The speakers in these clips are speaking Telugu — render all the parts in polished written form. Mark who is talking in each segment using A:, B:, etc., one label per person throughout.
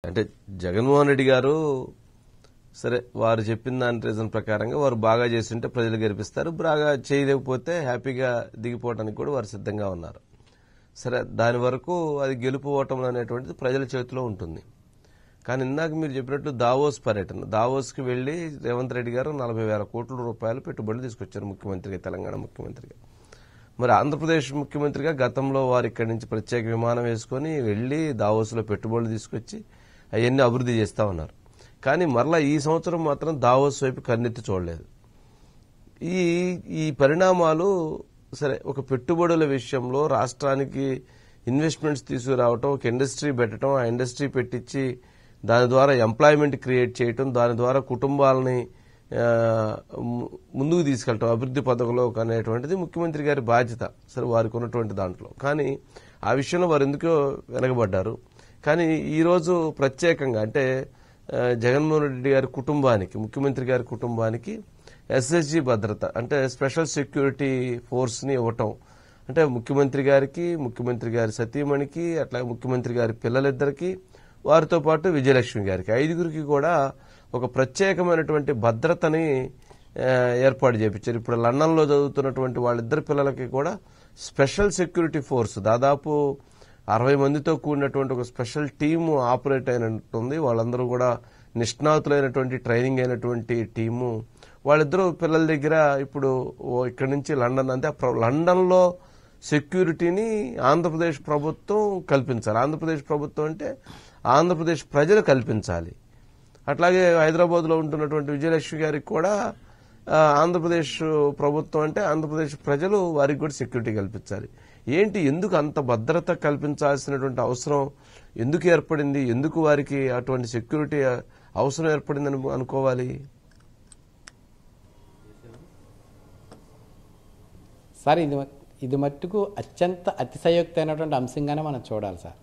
A: అంటే జగన్మోహన్ రెడ్డి గారు సరే వారు చెప్పిన దాని రీజన్ ప్రకారంగా వారు బాగా చేస్తుంటే ప్రజలు గెలిపిస్తారు, బాగా చేయలేకపోతే హ్యాపీగా దిగిపోవడానికి కూడా వారు సిద్ధంగా ఉన్నారు. సరే దాని వరకు అది గెలుపు ఓటములు అనేటువంటిది ప్రజల చేతిలో ఉంటుంది. కానీ ఇందాక మీరు చెప్పినట్టు దావోస్ పర్యటన, దావోస్కి వెళ్లి రేవంత్ రెడ్డి గారు 40,000 కోట్ల రూపాయలు పెట్టుబడులు తీసుకొచ్చారు ముఖ్యమంత్రిగా, తెలంగాణ ముఖ్యమంత్రిగా. మరి ఆంధ్రప్రదేశ్ ముఖ్యమంత్రిగా గతంలో వారు ఇక్కడి నుంచి ప్రత్యేక విమానం వేసుకుని వెళ్లి దావోస్లో పెట్టుబడులు తీసుకొచ్చి అవన్నీ అభివృద్ధి చేస్తా ఉన్నారు. కానీ మరలా ఈ సంవత్సరం మాత్రం దావోస్ వైపు కన్నెత్తి చూడలేదు. ఈ పరిణామాలు సరే ఒక పెట్టుబడుల విషయంలో రాష్ట్రానికి ఇన్వెస్ట్మెంట్స్ తీసుకురావటం, ఒక ఇండస్ట్రీ పెట్టడం, ఆ ఇండస్ట్రీ పెట్టించి దాని ద్వారా ఎంప్లాయ్మెంట్ క్రియేట్ చేయటం, దాని ద్వారా కుటుంబాలని ముందుకు తీసుకెళ్ళటం అభివృద్ధి పథకంలో అనేటువంటిది ముఖ్యమంత్రి గారి బాధ్యత. సరే వారికి ఉన్నటువంటి దాంట్లో కానీ ఆ విషయంలో వారు ఎందుకో వెనకబడ్డారు. కానీ ఈరోజు ప్రత్యేకంగా అంటే జగన్మోహన్ రెడ్డి గారి కుటుంబానికి, ముఖ్యమంత్రి గారి కుటుంబానికి ఎస్ఎస్జీ భద్రత అంటే స్పెషల్ సెక్యూరిటీ ఫోర్స్ ని ఇవ్వటం అంటే ముఖ్యమంత్రి గారికి, ముఖ్యమంత్రి గారి సతీమణికి, అట్లాగే ముఖ్యమంత్రి గారి పిల్లలిద్దరికి, వారితో పాటు విజయలక్ష్మి గారికి, 5గురికి కూడా ఒక ప్రత్యేకమైనటువంటి భద్రతని ఏర్పాటు చేయించారు. ఇప్పుడు లండన్లో చదువుతున్నటువంటి వాళ్ళిద్దరు పిల్లలకి కూడా స్పెషల్ సెక్యూరిటీ ఫోర్స్ దాదాపు 60 మందితో కూడినటువంటి ఒక స్పెషల్ టీము ఆపరేట్ అయినట్టుంది. వాళ్ళందరూ కూడా నిష్ణాతులైనటువంటి ట్రైనింగ్ అయినటువంటి టీము. వాళ్ళిద్దరూ పిల్లల దగ్గర ఇప్పుడు ఇక్కడి నుంచి లండన్ అంటే లండన్లో సెక్యూరిటీని ఆంధ్రప్రదేశ్ ప్రభుత్వం కల్పించాలి. ఆంధ్రప్రదేశ్ ప్రభుత్వం అంటే ఆంధ్రప్రదేశ్ ప్రజలు కల్పించాలి. అట్లాగే హైదరాబాద్లో ఉంటున్నటువంటి విజయలక్ష్మి గారికి కూడా ఆంధ్రప్రదేశ్ ప్రభుత్వం అంటే ఆంధ్రప్రదేశ్ ప్రజలు వారికి కూడా సెక్యూరిటీ కల్పించాలి. ఏంటి, ఎందుకు అంత భద్రత కల్పించాల్సినటువంటి అవసరం ఎందుకు ఏర్పడింది? ఎందుకు వారికి అటువంటి సెక్యూరిటీ అవసరం ఏర్పడిందని అనుకోవాలి?
B: సార్ ఇది మట్టుకు అత్యంత అతిశయోక్తమైనటువంటి అంశంగానే మనం చూడాలి సార్.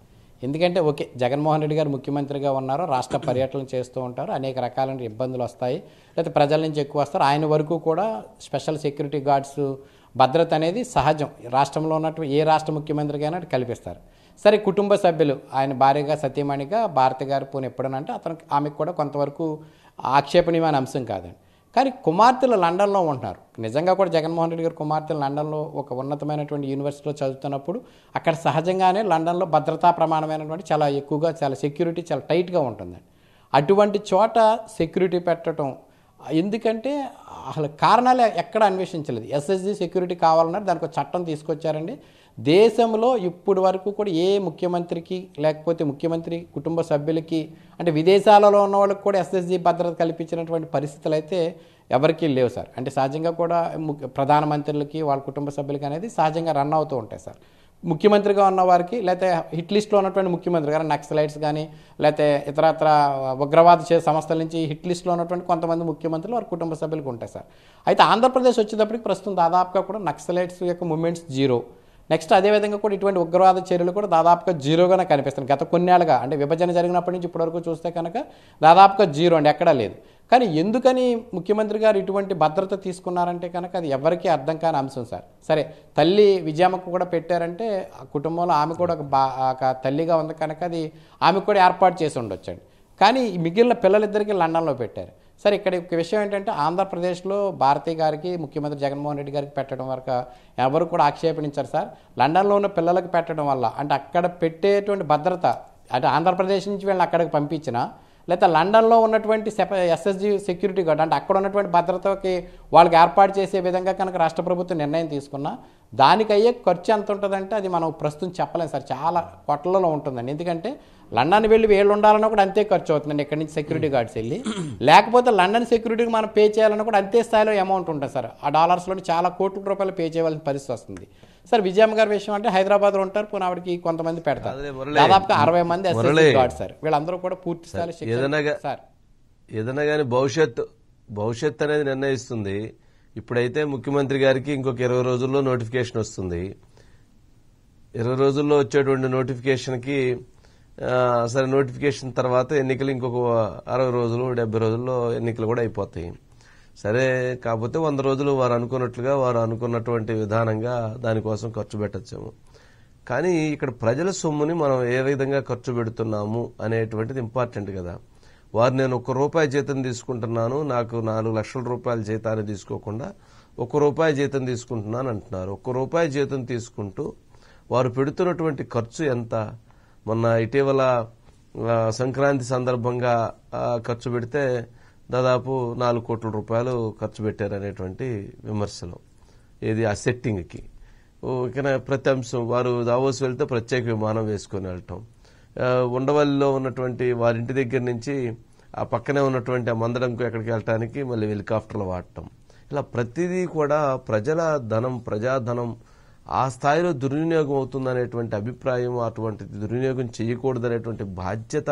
B: ఎందుకంటే ఓకే, జగన్మోహన్ రెడ్డి గారు ముఖ్యమంత్రిగా ఉన్నారు, రాష్ట్ర పర్యటనలు చేస్తూ ఉంటారు, అనేక రకాలైన ఇబ్బందులు వస్తాయి, లేకపోతే ప్రజల నుంచి ఎక్కువ వస్తారు. ఆయన వరకు కూడా స్పెషల్ సెక్యూరిటీ గార్డ్స్ భద్రత అనేది సహజం. రాష్ట్రంలో ఉన్నట్టు ఏ రాష్ట్ర ముఖ్యమంత్రికైనా కల్పిస్తారు. సరే, కుటుంబ సభ్యులు ఆయన భార్యగా సతీమణిగా భారతి గారు పోనీ ఎప్పుడనంటే ఆమెకు కూడా కొంతవరకు ఆక్షేపణీయమైన అంశం కాదండి. కానీ కుమార్తెలు లండన్లో ఉంటున్నారు. నిజంగా కూడా జగన్మోహన్ రెడ్డి గారు కుమార్తెలు లండన్లో ఒక ఉన్నతమైనటువంటి యూనివర్సిటీలో చదువుతున్నప్పుడు అక్కడ సహజంగానే లండన్లో భద్రతా ప్రమాణమైనటువంటి చాలా ఎక్కువగా, చాలా సెక్యూరిటీ చాలా టైట్గా ఉంటుందండి. అటువంటి చోట సెక్యూరిటీ పెట్టడం ఎందుకంటే అసలు కారణాలు ఎక్కడ అన్వేషించలేదు. ఎస్ఎస్జీ సెక్యూరిటీ కావాలన్నారు, దానికి ఒక చట్టం తీసుకొచ్చారండి. దేశంలో ఇప్పుడు వరకు కూడా ఏ ముఖ్యమంత్రికి లేకపోతే ముఖ్యమంత్రి కుటుంబ సభ్యులకి అంటే విదేశాలలో ఉన్న వాళ్ళకి కూడా ఎస్ఎస్జీ భద్రత కల్పించినటువంటి పరిస్థితులు అయితే ఎవరికీ లేవు సార్. అంటే సహజంగా కూడా ప్రధానమంత్రులకి వాళ్ళ కుటుంబ సభ్యులకి అనేది సహజంగా రన్ అవుతూ ఉంటాయి సార్. ముఖ్యమంత్రిగా ఉన్న వారికి లేకపోతే హిట్ లిస్ట్లో ఉన్నటువంటి ముఖ్యమంత్రి కానీ నక్సలైట్స్ కానీ లేకపోతే ఇతరత్ర ఉగ్రవాద సంస్థల నుంచి హిట్ లిస్ట్లో ఉన్నటువంటి కొంతమంది ముఖ్యమంత్రులు వారి కుటుంబ సభ్యులకు ఉంటాయి సార్. అయితే ఆంధ్రప్రదేశ్ వచ్చేటప్పటికి ప్రస్తుతం దాదాపుగా కూడా నక్సలైట్స్ యొక్క మూమెంట్స్ జీరో. నెక్స్ట్ అదేవిధంగా కూడా ఇటువంటి ఉగ్రవాద చర్యలు కూడా దాదాపుగా జీరోగానే కనిపిస్తుంది. గత కొన్నేళ్ళుగా అంటే విభజన జరిగినప్పటి నుంచి ఇప్పటివరకు చూస్తే కనుక దాదాపుగా జీరో అండి, ఎక్కడా లేదు. కానీ ఎందుకని ముఖ్యమంత్రి గారు ఇటువంటి భద్రత తీసుకున్నారంటే కనుక అది ఎవరికీ అర్థం కాని అంశం సార్. సరే, తల్లి విజయమ్మకు కూడా పెట్టారంటే ఆ కుటుంబంలో ఆమె కూడా ఒక తల్లిగా ఉంది కనుక అది ఆమె కూడా ఏర్పాటు చేసి ఉండొచ్చండి. కానీ మిగిలిన పిల్లలిద్దరికీ లండన్లో పెట్టారు. సరే, ఇక్కడ ఒక విషయం ఏంటంటే ఆంధ్రప్రదేశ్లో భారతి గారికి ముఖ్యమంత్రి జగన్మోహన్ రెడ్డి గారికి పెట్టడం వరకు ఎవరు కూడా ఆక్షేపించారు సార్. లండన్లో ఉన్న పిల్లలకు పెట్టడం వల్ల అంటే అక్కడ పెట్టేటువంటి భద్రత అంటే ఆంధ్రప్రదేశ్ నుంచి వీళ్ళని అక్కడికి పంపించినా లేకపోతే లండన్లో ఉన్నటువంటి ఎస్ఎస్జీ సెక్యూరిటీ గార్డ్ అంటే అక్కడ ఉన్నటువంటి భద్రతకి వాళ్ళకి ఏర్పాటు చేసే విధంగా కనుక రాష్ట్ర ప్రభుత్వం నిర్ణయం తీసుకున్నా దానికి అయ్యే ఖర్చు ఎంత ఉంటుందంటే అది మనం ప్రస్తుతం చెప్పలేం సార్. చాలా కోట్లలో ఉంటుందండి. ఎందుకంటే లండన్ వెళ్ళి వీళ్ళు ఉండాలన్నా కూడా అంతే ఖర్చు అవుతుందండి. ఇక్కడి నుంచి సెక్యూరిటీ గార్డ్స్ వెళ్ళి, లేకపోతే లండన్ సెక్యూరిటీకి మనం పే చేయాలన్నా కూడా అంతే స్థాయిలో అమౌంట్ ఉంటుంది సార్. ఆ డాలర్స్లోని చాలా కోట్ల రూపాయలు పే చేయవలసిన పరిస్థితి వస్తుంది సార్. విజయమ్మ గారి విషయం అంటే హైదరాబాద్లో ఉంటారు, పునావిడికి కొంతమంది పెడతారు, దాదాపుగా 60 మంది ఎస్ఎస్జీ గార్డ్స్ సార్. వీళ్ళందరూ కూడా పూర్తి స్థాయిలో సార్.
A: ఏదైనా కానీ భవిష్యత్ అనేది నిర్ణయిస్తుంది. ఇప్పుడైతే ముఖ్యమంత్రి గారికి ఇంకొక 20 రోజుల్లో నోటిఫికేషన్ వస్తుంది. 20 రోజుల్లో వచ్చేటువంటి నోటిఫికేషన్కి సరే నోటిఫికేషన్ తర్వాత ఎన్నికలు ఇంకొక 60 రోజులు 70 రోజుల్లో ఎన్నికలు కూడా అయిపోతాయి. సరే, కాకపోతే 100 రోజులు వారు అనుకున్నట్లుగా వారు అనుకున్నటువంటి విధానంగా దానికోసం ఖర్చు పెట్టచ్చేమో. కానీ ఇక్కడ ప్రజల సొమ్ముని మనం ఏ విధంగా ఖర్చు పెడుతున్నాము అనేటువంటిది ఇంపార్టెంట్ కదా. వారు నేను ₹1 జీతం తీసుకుంటున్నాను, నాకు 4 లక్షల రూపాయల జీతాన్ని తీసుకోకుండా ₹1 జీతం తీసుకుంటున్నాను అంటున్నారు. ₹1 జీతం తీసుకుంటూ వారు పెడుతున్నటువంటి ఖర్చు ఎంత? మొన్న ఇటీవల సంక్రాంతి సందర్భంగా ఖర్చు పెడితే దాదాపు 4 కోట్ల రూపాయలు ఖర్చు పెట్టారనేటువంటి విమర్శలు. ఏది ఆ సెట్టింగ్కి. ఇక ప్రతి అంశం వారు దావోస్ వెళ్తే ప్రత్యేక విమానం వేసుకొని వెళ్ళటం, ఉండవల్లిలో ఉన్నటువంటి వారింటి దగ్గర నుంచి ఆ పక్కనే ఉన్నటువంటి ఆ మందడంకు ఎక్కడికి వెళ్ళటానికి మళ్ళీ హెలికాప్టర్లు వాడటం, ఇలా ప్రతిదీ కూడా ప్రజల ధనం, ప్రజాధనం ఆ స్థాయిలో దుర్వినియోగం అవుతుందనేటువంటి అభిప్రాయం, అటువంటి దుర్వినియోగం చేయకూడదనేటువంటి బాధ్యత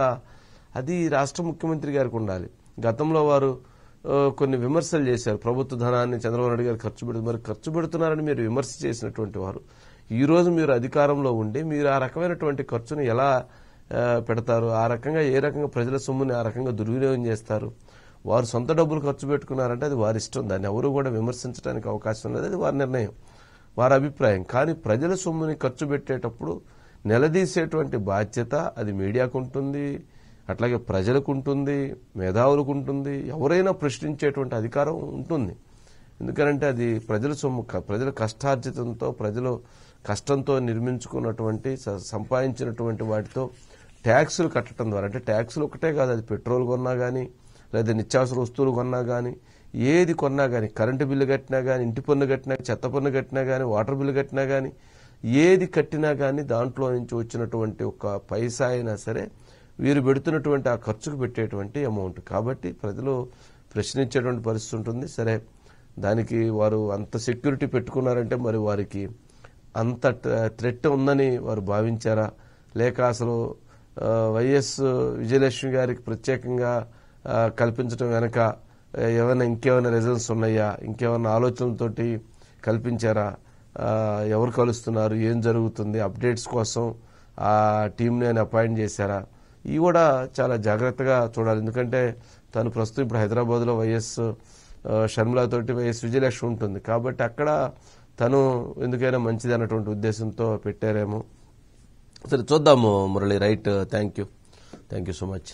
A: అది రాష్ట్ర ముఖ్యమంత్రి గారికి ఉండాలి. గతంలో వారు కొన్ని విమర్శలు చేశారు. ప్రభుత్వ ధనాన్ని చంద్రబాబు నాయుడు గారు ఖర్చు పెడుతున్నారని మీరు విమర్శ చేసినటువంటి వారు ఈ రోజు మీరు అధికారంలో ఉండి మీరు ఆ రకమైనటువంటి ఖర్చును ఎలా పెడతారు? ఆ రకంగా ఏ రకంగా ప్రజల సొమ్ముని ఆ రకంగా దుర్వినియోగం చేస్తారు? వారు సొంత డబ్బులు ఖర్చు పెట్టుకున్నారంటే అది వారి ఇష్టం, దాన్ని ఎవరు కూడా విమర్శించడానికి అవకాశం లేదు, అది వారి నిర్ణయం, వారి అభిప్రాయం. కానీ ప్రజల సొమ్ముని ఖర్చు పెట్టేటప్పుడు నిలదీసేటువంటి బాధ్యత అది మీడియాకు ఉంటుంది, అట్లాగే ప్రజలకు ఉంటుంది, మేధావులకు ఉంటుంది, ఎవరైనా ప్రశ్నించేటువంటి అధికారం ఉంటుంది. ఎందుకంటే అది ప్రజల సొమ్ము, ప్రజల కష్టార్జితంతో, ప్రజలు కష్టంతో నిర్మించుకున్నటువంటి సంపాదించినటువంటి వాటితో ట్యాక్సులు కట్టడం ద్వారా, అంటే ట్యాక్సులు ఒకటే కాదు, అది పెట్రోల్ కొన్నా కానీ లేదా నిత్యావసర వస్తువులు కొన్నా కానీ ఏది కొన్నా కానీ, కరెంటు బిల్లు కట్టినా కానీ, ఇంటి పన్ను కట్టినా, చెత్త పన్ను కట్టినా కానీ, వాటర్ బిల్లు కట్టినా కానీ, ఏది కట్టినా కానీ దాంట్లో నుంచి వచ్చినటువంటి ఒక పైసా అయినా సరే వీరు పెడుతున్నటువంటి ఆ ఖర్చుకు పెట్టేటువంటి అమౌంట్. కాబట్టి ప్రజలు ప్రశ్నించేటువంటి పరిస్థితి ఉంటుంది. సరే, దానికి వారు అంత సెక్యూరిటీ పెట్టుకున్నారంటే మరి వారికి అంత థ్రెట్ ఉందని వారు భావించారా, లేక అసలు వైఎస్ విజయలక్ష్మి గారికి ప్రత్యేకంగా కల్పించడం వెనక ఇంకేమైనా రీజన్స్ ఉన్నాయా, ఇంకేమైనా ఆలోచనలతోటి కల్పించారా, ఎవరు కలుస్తున్నారు, ఏం జరుగుతుంది, అప్డేట్స్ కోసం ఆ టీంని అపాయింట్ చేశారా, ఇవి కూడా చాలా జాగ్రత్తగా చూడాలి. ఎందుకంటే తను ప్రస్తుతం ఇప్పుడు హైదరాబాద్లో వైఎస్ షర్మిలతోటి వైఎస్ విజయలక్ష్మి ఉంటుంది కాబట్టి అక్కడ తను ఎందుకైనా మంచిది అన్నటువంటి ఉద్దేశంతో పెట్టారేమో. సరే చూద్దాము Murali. Right, thank you so much.